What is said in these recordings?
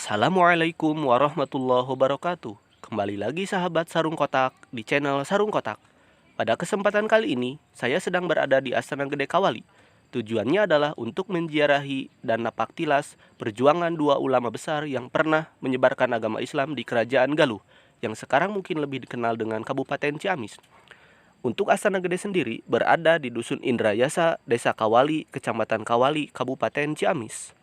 Assalamualaikum warahmatullahi wabarakatuh. Kembali lagi sahabat Sarung Kotak di channel Sarung Kotak. Pada kesempatan kali ini, saya sedang berada di Astana Gede Kawali. Tujuannya adalah untuk menziarahi dan napaktilas perjuangan dua ulama besar yang pernah menyebarkan agama Islam di Kerajaan Galuh, yang sekarang mungkin lebih dikenal dengan Kabupaten Ciamis. Untuk Astana Gede sendiri berada di Dusun Indrayasa, Desa Kawali, Kecamatan Kawali, Kabupaten Ciamis.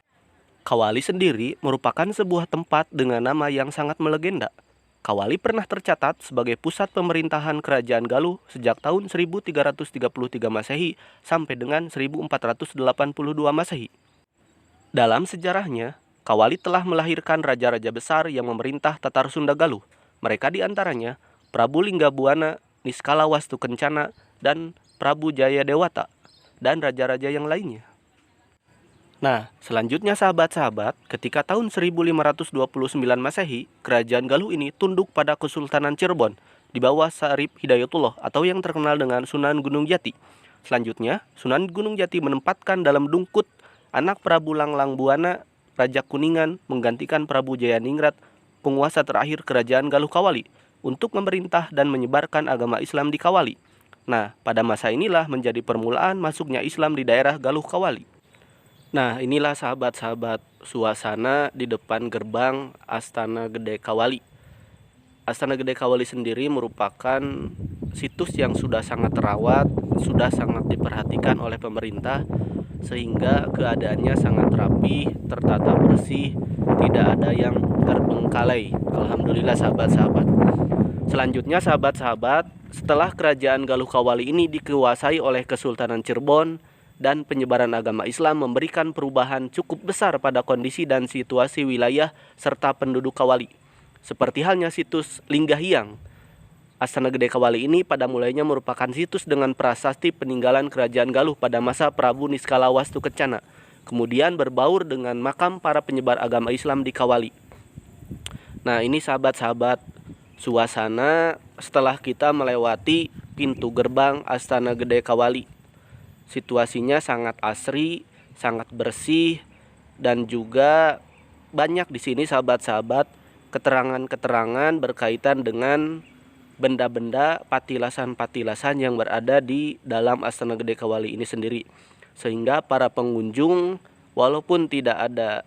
Kawali sendiri merupakan sebuah tempat dengan nama yang sangat melegenda. Kawali pernah tercatat sebagai pusat pemerintahan Kerajaan Galuh sejak tahun 1333 Masehi sampai dengan 1482 Masehi. Dalam sejarahnya, Kawali telah melahirkan raja-raja besar yang memerintah Tatar Sunda Galuh. Mereka diantaranya Prabu Linggabuana, Niskala Wastu Kencana, dan Prabu Jaya Dewata, dan raja-raja yang lainnya. Nah, selanjutnya sahabat-sahabat, ketika tahun 1529 Masehi, Kerajaan Galuh ini tunduk pada Kesultanan Cirebon di bawah Syarif Hidayatullah atau yang terkenal dengan Sunan Gunung Jati. Selanjutnya, Sunan Gunung Jati menempatkan dalam Dungkut anak Prabu Langlang Buana, Raja Kuningan, menggantikan Prabu Jayaningrat, penguasa terakhir Kerajaan Galuh Kawali, untuk memerintah dan menyebarkan agama Islam di Kawali. Nah, pada masa inilah menjadi permulaan masuknya Islam di daerah Galuh Kawali. Nah, inilah sahabat-sahabat suasana di depan gerbang Astana Gede Kawali. Astana Gede Kawali sendiri merupakan situs yang sudah sangat terawat, sudah sangat diperhatikan oleh pemerintah, sehingga keadaannya sangat rapi, tertata bersih, tidak ada yang terbengkalai. Alhamdulillah sahabat-sahabat. Selanjutnya sahabat-sahabat, setelah Kerajaan Galuh Kawali ini dikuasai oleh Kesultanan Cirebon, dan penyebaran agama Islam memberikan perubahan cukup besar pada kondisi dan situasi wilayah serta penduduk Kawali. Seperti halnya situs Linggahyang. Astana Gede Kawali ini pada mulanya merupakan situs dengan prasasti peninggalan Kerajaan Galuh pada masa Prabu Niskala Wastu Kencana. Kemudian berbaur dengan makam para penyebar agama Islam di Kawali. Nah, ini sahabat-sahabat suasana setelah kita melewati pintu gerbang Astana Gede Kawali. Situasinya sangat asri, sangat bersih, dan juga banyak di sini sahabat-sahabat keterangan-keterangan berkaitan dengan benda-benda patilasan-patilasan yang berada di dalam Astana Gede Kawali ini sendiri. Sehingga para pengunjung walaupun tidak ada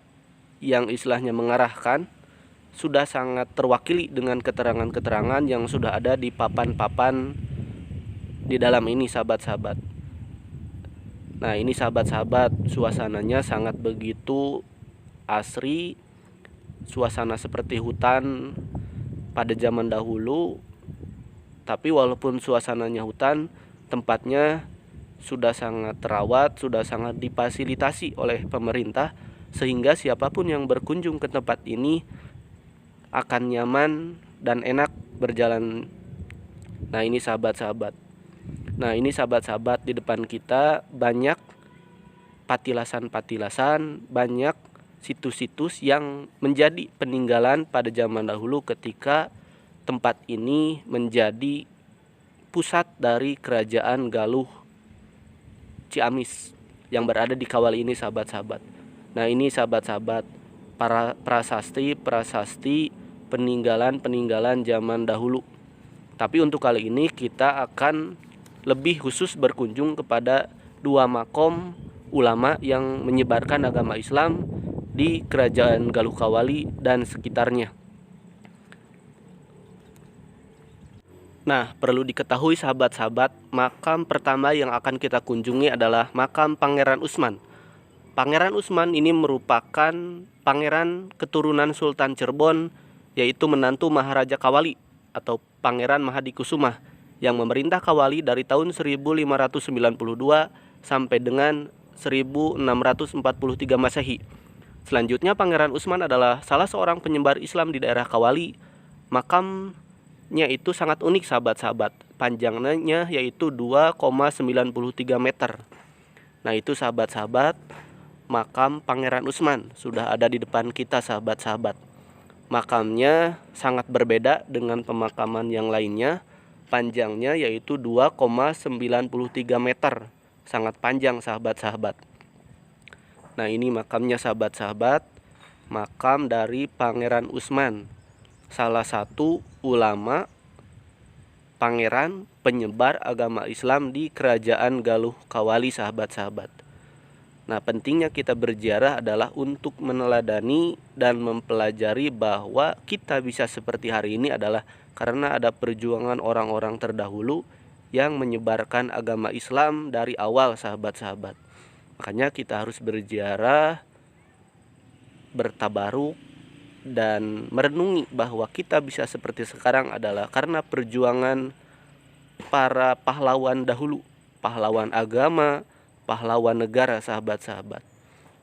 yang istilahnya mengarahkan, sudah sangat terwakili dengan keterangan-keterangan yang sudah ada di papan-papan di dalam ini sahabat-sahabat. Nah, ini sahabat-sahabat suasananya sangat begitu asri, suasana seperti hutan pada zaman dahulu. Tapi walaupun suasananya hutan, tempatnya sudah sangat terawat, sudah sangat difasilitasi oleh pemerintah, sehingga siapapun yang berkunjung ke tempat ini akan nyaman dan enak berjalan. Nah, ini sahabat-sahabat. Nah, ini sahabat-sahabat, di depan kita banyak patilasan-patilasan, banyak situs-situs yang menjadi peninggalan pada zaman dahulu ketika tempat ini menjadi pusat dari Kerajaan Galuh Ciamis yang berada di Kawali ini sahabat-sahabat. Nah, ini sahabat-sahabat para prasasti peninggalan-peninggalan zaman dahulu. Tapi untuk kali ini kita akan lebih khusus berkunjung kepada dua makom ulama yang menyebarkan agama Islam di Kerajaan Galuh Kawali dan sekitarnya. Nah, perlu diketahui sahabat-sahabat, makam pertama yang akan kita kunjungi adalah makam Pangeran Usman. Pangeran Usman ini merupakan pangeran keturunan Sultan Cirebon, yaitu menantu Maharaja Kawali atau Pangeran Mahadikusumah, yang memerintah Kawali dari tahun 1592 sampai dengan 1643 Masehi. Selanjutnya Pangeran Usman adalah salah seorang penyebar Islam di daerah Kawali. Makamnya itu sangat unik sahabat-sahabat. Panjangnya yaitu 2,93 meter. Nah, itu sahabat-sahabat, makam Pangeran Usman sudah ada di depan kita sahabat-sahabat. Makamnya sangat berbeda dengan pemakaman yang lainnya. Panjangnya yaitu 2,93 meter. Sangat panjang sahabat-sahabat. Nah, ini makamnya sahabat-sahabat. makam dari Pangeran Utsman, salah satu ulama pangeran penyebar agama Islam di Kerajaan Galuh Kawali, sahabat-sahabat. Nah, pentingnya kita berziarah adalah untuk meneladani dan mempelajari bahwa kita bisa seperti hari ini adalah karena ada perjuangan orang-orang terdahulu yang menyebarkan agama Islam dari awal, sahabat-sahabat. Makanya kita harus berziarah, bertabaruk, dan merenungi bahwa kita bisa seperti sekarang adalah karena perjuangan para pahlawan dahulu, pahlawan agama, pahlawan negara, sahabat-sahabat.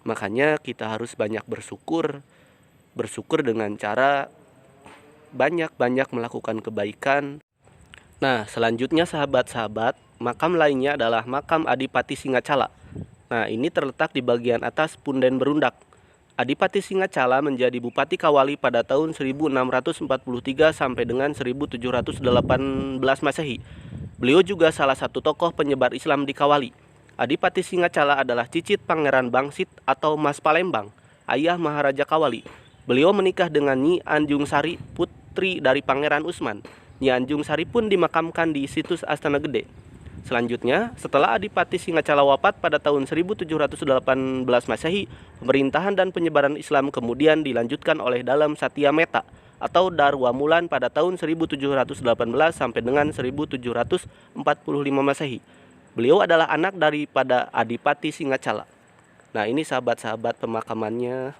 Makanya kita harus banyak bersyukur dengan cara banyak-banyak melakukan kebaikan. Nah, selanjutnya sahabat-sahabat, makam lainnya adalah makam Adipati Singacala. Nah, ini terletak di bagian atas Punden Berundak. Adipati Singacala menjadi Bupati Kawali pada tahun 1643 sampai dengan 1718 Masehi. Beliau juga salah satu tokoh penyebar Islam di Kawali. Adipati Singacala adalah cicit Pangeran Bangsit atau Mas Palembang, ayah Maharaja Kawali. Beliau menikah dengan Nyi Anjung Sari, putri dari Pangeran Utsman. Nyi Anjung Sari pun dimakamkan di situs Astana Gede. Selanjutnya, setelah Adipati Singacala wafat pada tahun 1718 Masehi, pemerintahan dan penyebaran Islam kemudian dilanjutkan oleh Dalam Satya Meta atau Darwa Mulan pada tahun 1718 sampai dengan 1745 Masehi. Beliau adalah anak daripada Adipati Singacala. Nah, ini sahabat-sahabat pemakamannya.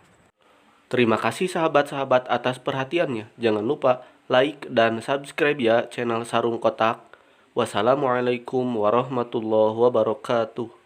Terima kasih sahabat-sahabat atas perhatiannya. Jangan lupa like dan subscribe ya channel Sarung Kotak. Wassalamualaikum warahmatullahi wabarakatuh.